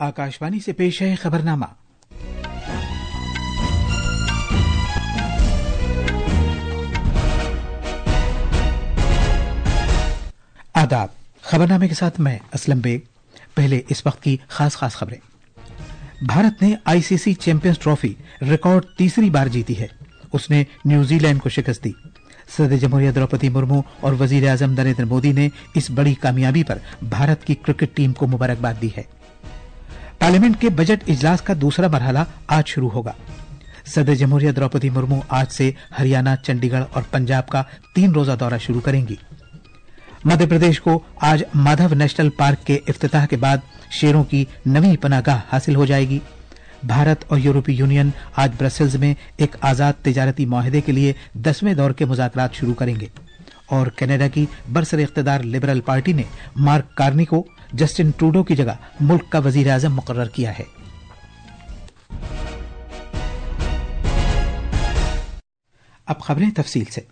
आकाशवाणी से पेश है खबरनामा। आदाब। खबरनामे के साथ मैं असलम बेग। पहले इस वक्त की खास खबरें। भारत ने आईसीसी चैंपियंस ट्रॉफी रिकॉर्ड तीसरी बार जीती है। उसने न्यूजीलैंड को शिकस्त दी। सदर जमहूरिया द्रौपदी मुर्मू और वजीर आजम नरेंद्र मोदी ने इस बड़ी कामयाबी पर भारत की क्रिकेट टीम को मुबारकबाद दी है। पार्लियामेंट के बजट इजलास का दूसरा मरहला आज शुरू होगा। सदर जमहूरिया द्रौपदी मुर्मू आज से हरियाणा, चंडीगढ़ और पंजाब का 3 रोजा दौरा शुरू करेंगी। मध्य प्रदेश को आज माधव नेशनल पार्क के इफ्तिताह के बाद शेरों की नवी पनाहगाह हासिल हो जाएगी। भारत और यूरोपीय यूनियन आज ब्रसेल्स में एक आजाद तिजारती मुआहदे के लिए 10वें दौर के मुज़ाकरात शुरू करेंगे। और कनाडा की बरसर इख्तिदार लिबरल पार्टी ने मार्क कार्नी को जस्टिन ट्रूडो की जगह मुल्क का वजीर आजम मुकर्रर किया है। अब खबरें तफसील से।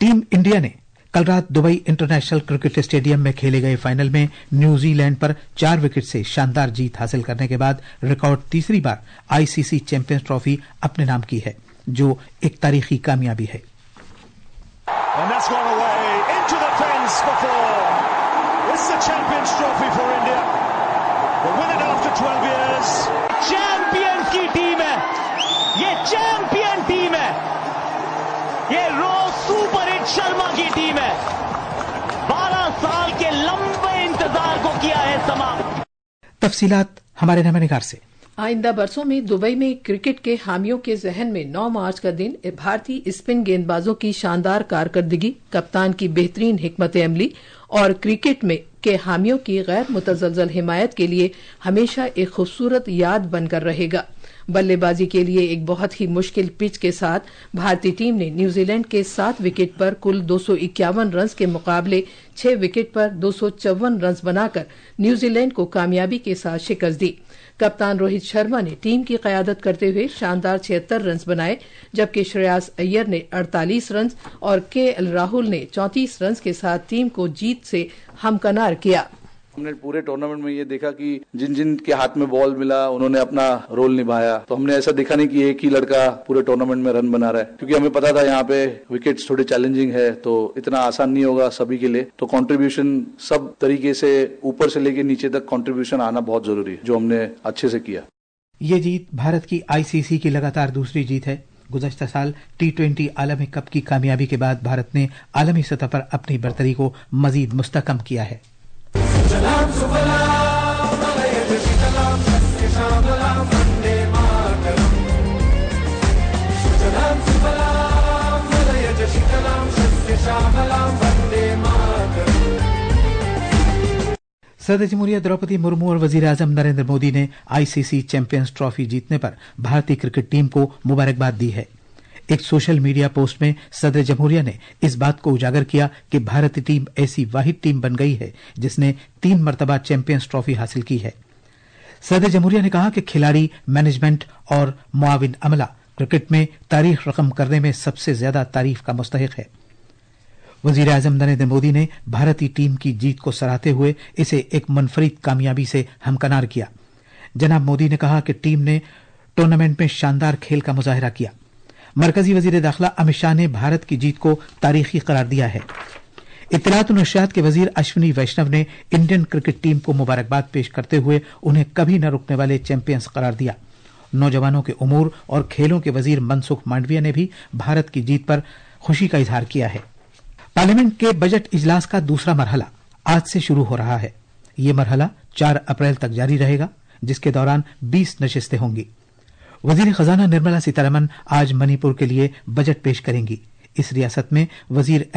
टीम इंडिया ने कल रात दुबई इंटरनेशनल क्रिकेट स्टेडियम में खेले गए फाइनल में न्यूजीलैंड पर 4 विकेट से शानदार जीत हासिल करने के बाद रिकॉर्ड तीसरी बार आईसीसी चैंपियंस ट्रॉफी अपने नाम की है, जो एक तारीखी कामयाबी है। चैंपियंस की टीम है, ये चैंपियन टीम है, ये रोज सुपर हिट शर्मा की टीम है। 12 साल के लंबे इंतजार को किया है समाप्त। तफसीलात हमारे नवानिगार से। आइंदा बरसों में दुबई में क्रिकेट के हामियों के जहन में 9 मार्च का दिन भारतीय स्पिन गेंदबाजों की शानदार कारकर्दगी, कप्तान की बेहतरीन हिकमत अमली और क्रिकेट में के हामियों की गैर मुतज़लज़ल हिमायत के लिए हमेशा एक खूबसूरत याद बनकर रहेगा। बल्लेबाजी के लिए एक बहुत ही मुश्किल पिच के साथ भारतीय टीम ने न्यूजीलैंड के 7 विकेट पर कुल 251 रन के मुकाबले 6 विकेट पर 254 रन बनाकर न्यूजीलैंड को कामयाबी के साथ शिकस्त दी। कप्तान रोहित शर्मा ने टीम की क़यादत करते हुए शानदार 76 रन बनाए, जबकि श्रेयस अय्यर ने 48 रन और केएल राहुल ने 34 रन के साथ टीम को जीत से हमकनार किया। हमने पूरे टूर्नामेंट में ये देखा कि जिन जिन के हाथ में बॉल मिला उन्होंने अपना रोल निभाया। तो हमने ऐसा देखा नहीं कि एक ही लड़का पूरे टूर्नामेंट में रन बना रहा है, क्योंकि हमें पता था यहाँ पे विकेट्स थोड़े चैलेंजिंग है, तो इतना आसान नहीं होगा सभी के लिए। तो कंट्रीब्यूशन सब तरीके से ऊपर से लेके नीचे तक कंट्रीब्यूशन आना बहुत जरूरी है, जो हमने अच्छे से किया। ये जीत भारत की आईसीसी की लगातार दूसरी जीत है। गुज़श्ता साल T20 आलमी कप की कामयाबी के बाद भारत ने आलमी सतह पर अपनी बरतरी को मजीद मुस्तकम किया है। सदर जमहूरिया द्रौपदी मुर्मू और वजीर आजम नरेंद्र मोदी ने आईसीसी चैंपियंस ट्रॉफी जीतने पर भारतीय क्रिकेट टीम को मुबारकबाद दी है। एक सोशल मीडिया पोस्ट में सदर जमहूरिया ने इस बात को उजागर किया कि भारतीय टीम ऐसी वाहिद टीम बन गई है जिसने 3 मरतबा चैंपियंस ट्रॉफी हासिल की है। सदर जमहूरिया ने कहा कि खिलाड़ी, मैनेजमेंट और मुआविन अमला क्रिकेट में तारीख रकम करने में सबसे ज्यादा तारीफ का मुस्तहिक है। वजीर आजम नरेंद्र मोदी ने भारतीय टीम की जीत को सराहते हुए इसे एक मुनफरिद कामयाबी से हमकनार किया। जनाब मोदी ने कहा कि टीम ने टूर्नामेंट में शानदार खेल का मुजाहिरा किया। मरकजी वजीर दाखिला अमित शाह ने भारत की जीत को तारीखी करार दिया है। इत्तलात और नशरियात के वजीर अश्विनी वैष्णव ने इंडियन क्रिकेट टीम को मुबारकबाद पेश करते हुए उन्हें कभी न रुकने वाले चैंपियंस करार दिया। नौजवानों के उमूर और खेलों के वजीर मनसुख मांडविया ने भी भारत की जीत पर खुशी का इजहार किया है। पार्लियामेंट के बजट इजलास का दूसरा मरहला आज से शुरू हो रहा है। ये मरहला 4 अप्रैल तक जारी रहेगा, जिसके दौरान 20 नशिस्तें होंगी। वजीर खजाना निर्मला सीतारमन आज मणिपुर के लिए बजट पेश करेंगी। इस रियासत में वजीर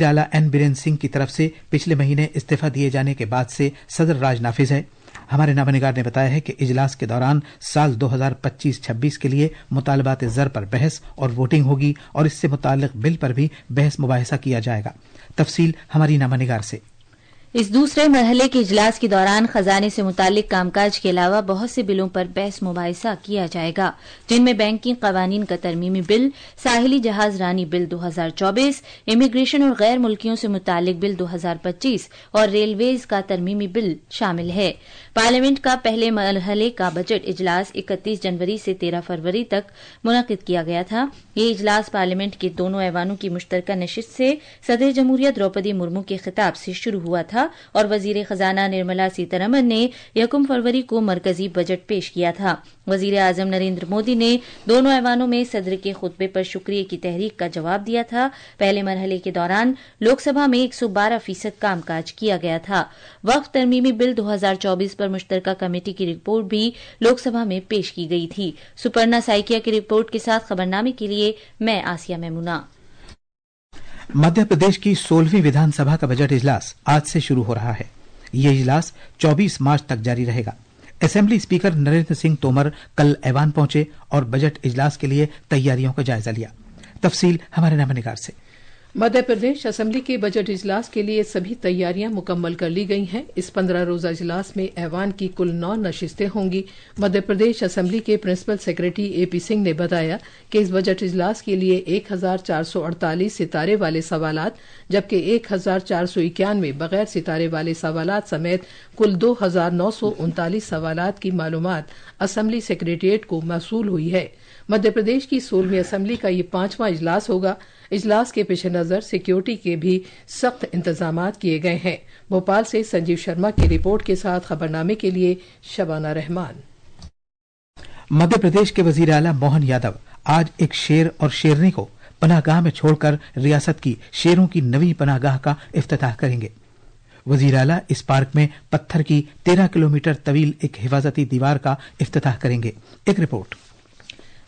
आला एन बीरेन सिंह की तरफ से पिछले महीने इस्तीफा दिए जाने के बाद से सदर राज नाफिज है। हमारे नवानिगार ने बताया है कि इजलास के दौरान साल 2025-26 के लिए मुतालबात ज़र पर बहस और वोटिंग होगी और इससे मुताल्लिक बिल पर भी बहस मुबाहिसा किया जाएगा। तफसील हमारी नवानिगार से। اس دوسرے مرحلے کے اجلاس کے دوران خزانے سے متعلق کام کاج کے علاوہ بہت سے بلوں پر بحث مباحثہ کیا جائے گا، جن میں بینکنگ قوانین کا ترمیمی بل، ساحلی جہاز رانی بل 2024، امیگریشن اور غیر ملکیوں سے متعلق بل 2025 اور ریلویز کا ترمیمی بل شامل ہے۔ پارلیمنٹ کا پہلے مرحلے کا بجٹ اجلاس 31 جنوری سے 13 فروری تک منعقد کیا گیا تھا۔ یہ اجلاس پارلیمنٹ کے دونوں ایوانوں کی مشترکہ نشست سے صدر جمہوریہ دروپدی مرمو کے خطاب سے شروع ہوا تھا اور وزیر خزانہ نرملا سیتارمن نے 1 فروری کو مرکزی بجٹ پیش کیا تھا۔ وزیر اعظم نریندر مودی نے دونوں ایوانوں میں صدر کے خطبے پر شکریہ کی تحریک کا جواب دیا تھا۔ پہلے مرحلے کے دوران لوک سبھا میں 112% کام کاج کیا گیا تھا۔ وقف ترمیمی بل 2024 پر مشترکہ کمیٹی کی رپورٹ بھی لوک سبھا میں پیش کی گئی تھی۔ سپرنا سائکیا کی رپورٹ کے ساتھ خبرنامے کے لیے میں آسیہ میمونہ۔ مدھیہ پردیش کی 16ویں ودھان سبھا کا بجٹ اجلاس آج سے شروع ہو رہا ہے۔ یہ اجلاس 24 مارچ تک جاری رہے گا۔ اسمبلی اسپیکر نریندر سنگھ تومر کل ایوان پہنچے اور بجٹ اجلاس کے لیے تیاریوں کا جائزہ لیا۔ تفصیل ہمارے نامہ نگار سے۔ مدھیہ پردیش اسمبلی کے بجٹ اجلاس کے لیے سبھی تیاریاں مکمل کر لی گئی ہیں۔ اس 15 روزہ اجلاس میں ایوان کی کل 9 نشستیں ہوں گی۔ مدھیہ پردیش اسمبلی کے پرنسپل سیکریٹری اے پی سنگھ نے بتایا کہ اس بجٹ اجلاس کے لیے 1448 ستارے والے سوالات جبکہ 1491 بغیر ستارے والے سوالات سمیت کل 2939 سوالات کی معلومات اسمبلی سیکریٹریٹ کو موصول ہوئی ہے۔ مدھیہ پردیش کی 16ویں اسمبلی کا یہ 5واں اجلاس ہوگا۔ اجلاس کے پیش نظر سیکیورٹی کے بھی سخت انتظامات کیے گئے ہیں۔ بھوپال سے سنجیو شرما کی رپورٹ کے ساتھ خبرنامے کے لیے شبانہ رحمان۔ مدھیہ پردیش کے وزیر اعلیٰ موہن یادو آج ایک شیر اور شیرنی کو پناہ گاہ میں چھوڑ کر ریاست کی شیروں کی نئی پناہ گاہ کا افتتاح کریں گے۔ وزیر اعلیٰ اس پارک میں پتھر کی 13 کلومیٹر طویل ایک حفاظتی دیوار کا افتتاح کریں گے۔ ایک رپورٹ۔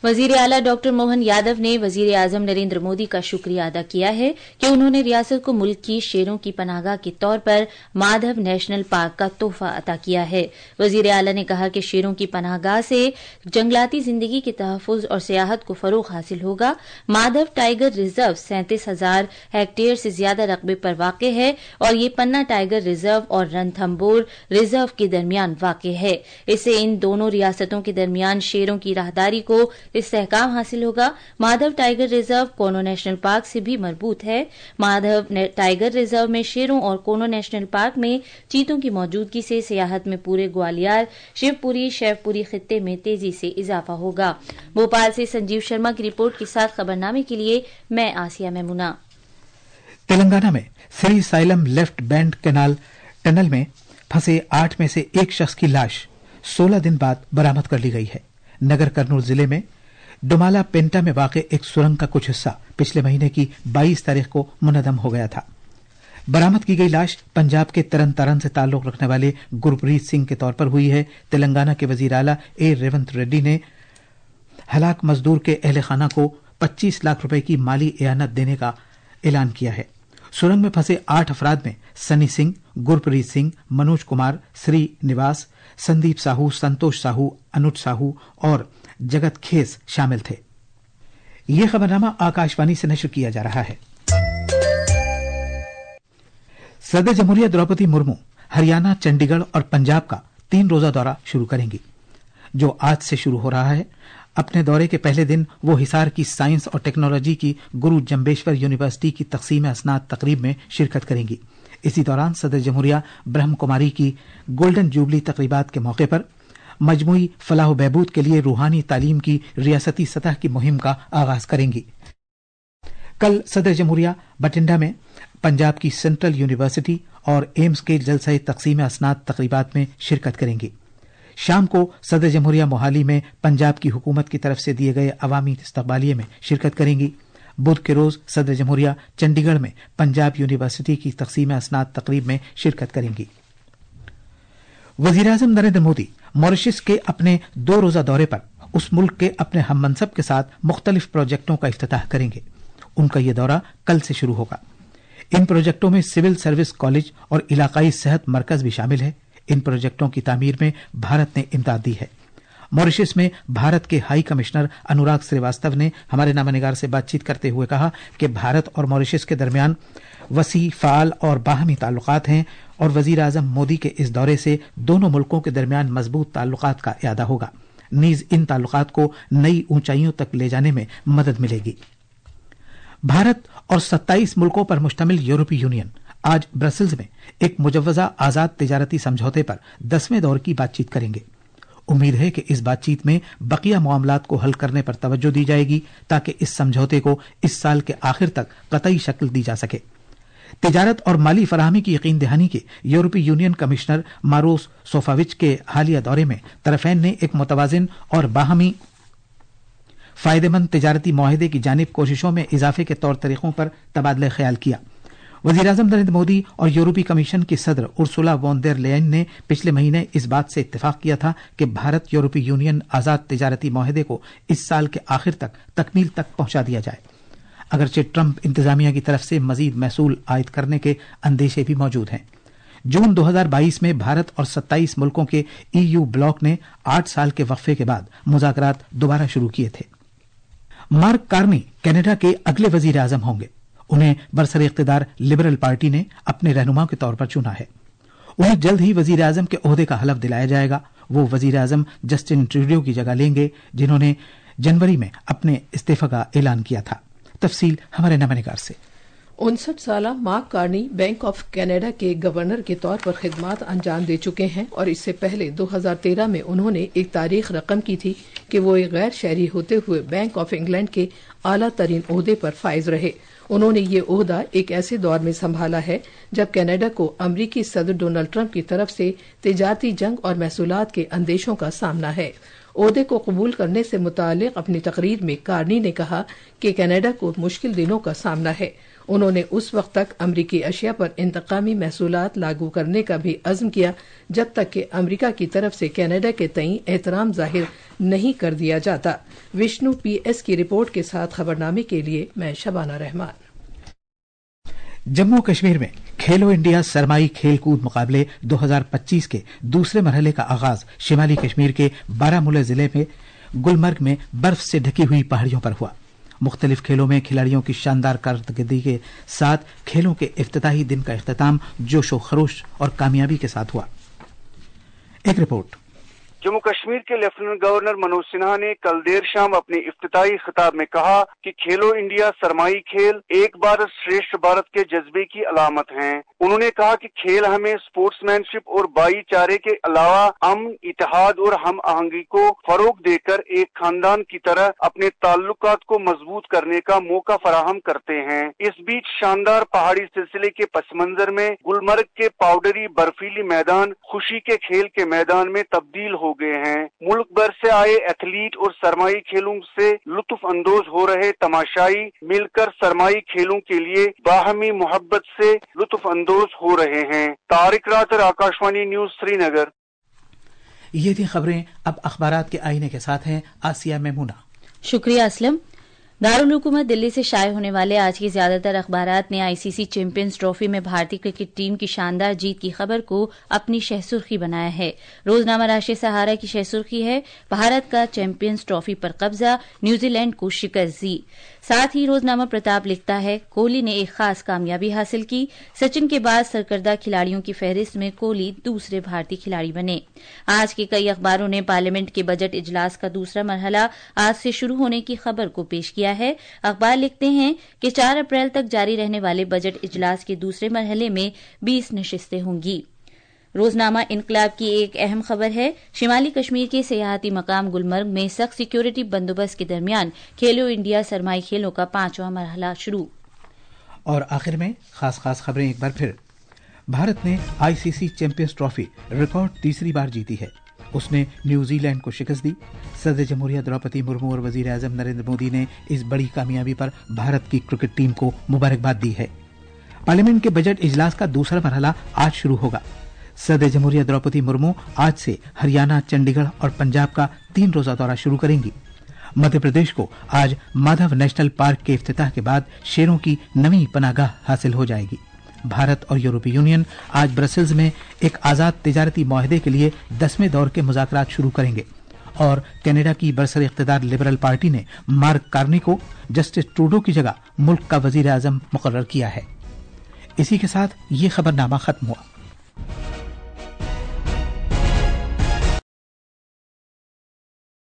وزیر اعلیٰ ڈاکٹر موہن یادو نے وزیر اعظم نریندر مودی کا شکریہ ادا کیا ہے کہ انہوں نے ریاست کو ملک کی شیروں کی پناہ گاہ کے طور پر مادھو نیشنل پارک کا تحفہ عطا کیا ہے۔ وزیر اعلیٰ نے کہا کہ شیروں کی پناہ گاہ سے جنگلاتی زندگی کے تحفظ اور سیاحت کو فروغ حاصل ہوگا۔ مادھو ٹائیگر ریزرو 37,000 ہیکٹیئر سے زیادہ رقبے پر واقع ہے اور یہ پنا ٹائیگر ریزرو اور رنتھمبور ریزرو کے درمیان واقع ہے۔ اس سے ان دونوں ریاستوں کے درمیان شیروں کی راہداری کو استحکام حاصل ہوگا۔ Madhav tiger reserve Kuno national park سے بھی مربوط ہے۔ مادھو ٹائیگر ریزرو میں شیروں اور کونو نیشنل پارک میں چیتوں کی موجودگی سے سیاحت میں پورے گوالیار، شیو پوری، شیو پوری خطے میں تیزی سے اضافہ ہوگا۔ بھوپال سے سنجیو شرما کی رپورٹ کے ساتھ خبرنامے کے لیے میں آسیہ میمونہ۔ تلنگانہ میں سری سائلم لیفٹ بینڈ کینال ٹنل میں پھنسے 8 میں سے ایک شخص کی لاش 16 دن بعد برآمد کر لی گئی ہے۔ نگر کرنول ضلع میں ڈومالا پینٹا میں واقع ایک سرنگ کا کچھ حصہ پچھلے مہینے کی 22 تاریخ کو منہدم ہو گیا تھا۔ برآمد کی گئی لاش پنجاب کے ترن تارن سے تعلق رکھنے والے گرپریت سنگھ کے طور پر ہوئی ہے۔ تلنگانہ کے وزیر اعلیٰ اے ریونت ریڈی نے ہلاک مزدور کے اہل خانہ کو 25 لاکھ روپے کی مالی اعانت دینے کا اعلان کیا ہے۔ سرنگ میں پھنسے 8 افراد میں سنی سنگھ، گرپریت سنگھ، منوج کمار، سری نواس، سندیپ ساہو، سنتوش ساہو، انوج ساہو اور جگت کھیس شامل تھے۔ یہ خبرنامہ آکاشوانی سے نشر کیا جا رہا ہے۔ صدر جمہوریہ دروپدی مرمو ہریانہ، چنڈی گڑھ اور پنجاب کا 3 روزہ دورہ شروع کریں گی، جو آج سے شروع ہو رہا ہے۔ اپنے دورے کے پہلے دن وہ حصار کی سائنس اور ٹیکنالوجی کی گرو جمبیشور یونیورسٹی کی تقسیم اسناد تقریب میں شرکت کریں گی۔ اسی دوران صدر جمہوریہ برہم کماری کی گولڈن جوبلی تقریبات کے موقع پر مجموعی فلاح و بہبود کے لیے روحانی تعلیم کی ریاستی سطح کی مہم کا آغاز کریں گی۔ کل صدر جمہوریہ بٹنڈا میں پنجاب کی سینٹرل یونیورسٹی اور ایمز کے جلسہ تقسیم اسناد تقریبات میں شرکت کریں گی۔ شام کو صدر جمہوریہ موہالی میں پنجاب کی حکومت کی طرف سے دیے گئے عوامی استقبالیے میں شرکت کریں گی۔ بدھ کے روز صدر جمہوریہ چنڈی گڑھ میں پنجاب یونیورسٹی کی تقسیم اسناد تقریب میں شرکت کریں گی۔ وزیر اعظم نریندر مودی ماریشس کے اپنے 2 روزہ دورے پر اس ملک کے اپنے ہم منصب کے ساتھ مختلف پروجیکٹوں کا افتتاح کریں گے۔ ان کا یہ دورہ کل سے شروع ہوگا۔ ان پروجیکٹوں میں سول سروس کالج اور علاقائی صحت مرکز بھی شامل ہے۔ ان پروجیکٹوں کی تعمیر میں بھارت نے امداد دی ہے۔ मॉरिशस में भारत के हाई कमिश्नर अनुराग श्रीवास्तव ने हमारे नामानिगार से बातचीत करते हुए कहा कि भारत और मॉरिशस के दरमियान वसी, फाल और बाहमी ताल्लुकात हैं और वजीर आजम मोदी के इस दौरे से दोनों मुल्कों के दरमियान मजबूत ताल्लुकात का इयादा होगा। नीज इन ताल्लुकात को नई ऊंचाइयों तक ले जाने में मदद मिलेगी। भारत और 27 मुल्कों पर मुश्तमिल यूरोपीय यूनियन आज ब्रसेल्स में एक मुजव्वजा आजाद तिजारती समझौते पर 10वें दौर की बातचीत करेंगे। उम्मीद है कि इस बातचीत में बकिया मामलात को हल करने पर तवज्जो दी जाएगी ताकि इस समझौते को इस साल के आखिर तक कतई शक्ल दी जा सके। तिजारत और माली फराहमी की यकीन दहानी के यूरोपीय यूनियन कमिश्नर मारोस सोफाविच के हालिया दौरे में तरफैन ने एक मुतवाजिन और बाहमी फायदेमंद तिजारती मुआहदे की जानिब कोशिशों में इजाफे के तौर तरीकों पर तबादला ख्याल किया। वजीर आजम नरेंद्र मोदी और यूरोपीय कमीशन की सदर उर्सुला वॉन देर लेयन ने पिछले महीने इस बात से इत्तेफाक किया था कि भारत यूरोपीय यूनियन आजाद तिजारती मुआहदे को इस साल के आखिर तक तकमील तक पहुंचा दिया जाए। अगरचे ट्रंप इंतजामिया की तरफ से मजीद महसूल आयद करने के अंदेशे भी मौजूद हैं। जून 2022 में भारत और 27 मुल्कों के ईयू ब्लॉक ने 8 साल के वक्फे के बाद मुज़ाकरात दोबारा शुरू किए थे। मार्क कार्नी कनाडा के अगले वजीर आजम होंगे। उन्हें बरसरे इख्तिदार लिबरल पार्टी ने अपने रहनुमा के तौर पर चुना है। उन्हें जल्द ही वजीर आजम के ओहदे का हलफ दिलाया जाएगा। वो वजीर आजम जस्टिन ट्रूडो की जगह लेंगे जिन्होंने जनवरी में अपने इस्तीफा का ऐलान किया था। तफसील हमारे नामानिगार से। 59 साल mark Carney bank of Canada के गवर्नर के तौर पर खिदमात अंजाम दे चुके हैं और इससे पहले 2013 में उन्होंने एक तारीख रकम की थी कि वो एक गैर शहरी होते हुए बैंक ऑफ इंग्लैंड के आला तरीन ओहदे पर फाइज रहे। उन्होंने ये ओहदा एक ऐसे दौर में संभाला है जब कनाडा को अमरीकी सदर डोनाल्ड ट्रंप की तरफ से तिजारती जंग और महसूलात के अंदेशों का सामना है। ओहदे को कबूल करने से मुतालिक अपनी तकरीर में कार्नी ने कहा कि कनाडा को मुश्किल दिनों का सामना है। उन्होंने उस वक्त तक अमरीकी अशिया पर इंतकामी महसूलात लागू करने का भी अज़्म किया जब तक कि अमरीका की तरफ से कनाडा के तई एहतराम जाहिर नहीं कर दिया जाता। विष्णु PS की रिपोर्ट के साथ खबरनामे के लिए मैं शबाना रहमान। जम्मू कश्मीर में खेलो इंडिया सरमाई खेल कूद मुकाबले 2025 के दूसरे मरहले का आगाज शिमाली कश्मीर के बारामूला जिले में गुलमर्ग में बर्फ से ढकी हुई पहाड़ियों पर हुआ। मुख्तलिफ खेलों में खिलाड़ियों की शानदार कारकर्दगी के साथ खेलों के इफ्तिताही दिन का इख्तिताम जोशो खरोश और कामयाबी के साथ हुआ। एक रिपोर्ट। जम्मू कश्मीर के लेफ्टिनेंट गवर्नर मनोज सिन्हा ने कल देर शाम अपने इफ्तिताही खिताब में कहा कि खेलो इंडिया सरमाई खेल एक भारत श्रेष्ठ भारत के जज्बे की अलामत हैं। उन्होंने कहा कि खेल हमें स्पोर्ट्समैनशिप और भाईचारे के अलावा अमन, इत्तेहाद और हम आहंगी को फरोग देकर एक खानदान की तरह अपने ताल्लुकात को मजबूत करने का मौका फराहम करते हैं। इस बीच शानदार पहाड़ी सिलसिले के पस मंजर में गुलमर्ग के पाउडरी बर्फीली मैदान खुशी के खेल के मैदान में तब्दील हो गए हैं। मुल्क भर से आए एथलीट और सरमाई खेलों से लुत्फ अंदोज हो रहे तमाशाई मिलकर सरमाई खेलों के लिए बाहमी मोहब्बत से लुत्फ अंदोज हो रहे हैं। तारिक रातर, आकाशवाणी न्यूज, श्रीनगर। ये थी खबरें। अब अखबारात के आईने के साथ हैं आसिया मेमूना। शुक्रिया असलम। दारुल हुकूमत दिल्ली से शाये होने वाले आज की ज्यादातर अखबारात ने ICC चैंपियंस ट्रॉफी में भारतीय क्रिकेट टीम की शानदार जीत की खबर को अपनी शहसुर्खी बनाया है। रोजनामा राष्ट्रीय सहारा की शहसुर्खी है, भारत का चैंपियंस ट्रॉफी पर कब्जा, न्यूजीलैंड को शिकस्त दी। साथ ही रोजनामा प्रताप लिखता है, कोहली ने एक खास कामयाबी हासिल की, सचिन के बाद सरकर्दा खिलाड़ियों की फहरिस्त में कोहली दूसरे भारतीय खिलाड़ी बने। आज के कई अखबारों ने पार्लियामेंट के बजट इजलास का दूसरा मरहला आज से शुरू होने की खबर को पेश किया है। अखबार लिखते हैं कि 4 अप्रैल तक जारी रहने वाले बजट इजलास के दूसरे मरहले में 20 नशिस्तें होंगी। रोजनामा इनकलाब की एक अहम खबर है, शिमाली कश्मीर के सियाहती मकाम गुलमर्ग में सख्त सिक्योरिटी बंदोबस्त के दरमियान खेलो इंडिया सरमाई खेलों का 5वां मरहला शुरू। और आखिर में खास खबरें एक बार फिर। भारत ने ICC चैंपियंस ट्रॉफी रिकॉर्ड तीसरी बार जीती है। उसने न्यूजीलैंड को शिकस्त दी। सदर जमहूरिया द्रौपदी मुर्मू और वजीर आजम नरेंद्र मोदी ने इस बड़ी कामयाबी पर भारत की क्रिकेट टीम को मुबारकबाद दी है। पार्लियामेंट के बजट इजलास का दूसरा मरहला आज शुरू होगा। सदर जमहूरिया द्रौपदी मुर्मू आज से हरियाणा, चंडीगढ़ और पंजाब का 3 रोजा दौरा शुरू करेंगी। मध्य प्रदेश को आज माधव नेशनल पार्क के इफ्तिताह के बाद शेरों की नवी पनाहगाह हासिल हो जाएगी। भारत और यूरोपीय यूनियन आज ब्रसेल्स में एक आजाद तिजारती मुआहदे के लिए 10वें दौर के मुज़ाकरात शुरू करेंगे اور کینیڈا کی برسر اقتدار لبرل پارٹی نے مارک کارنی کو جسٹس ٹروڈو کی جگہ ملک کا وزیر اعظم مقرر کیا ہے۔ اسی کے ساتھ یہ خبرنامہ ختم ہوا۔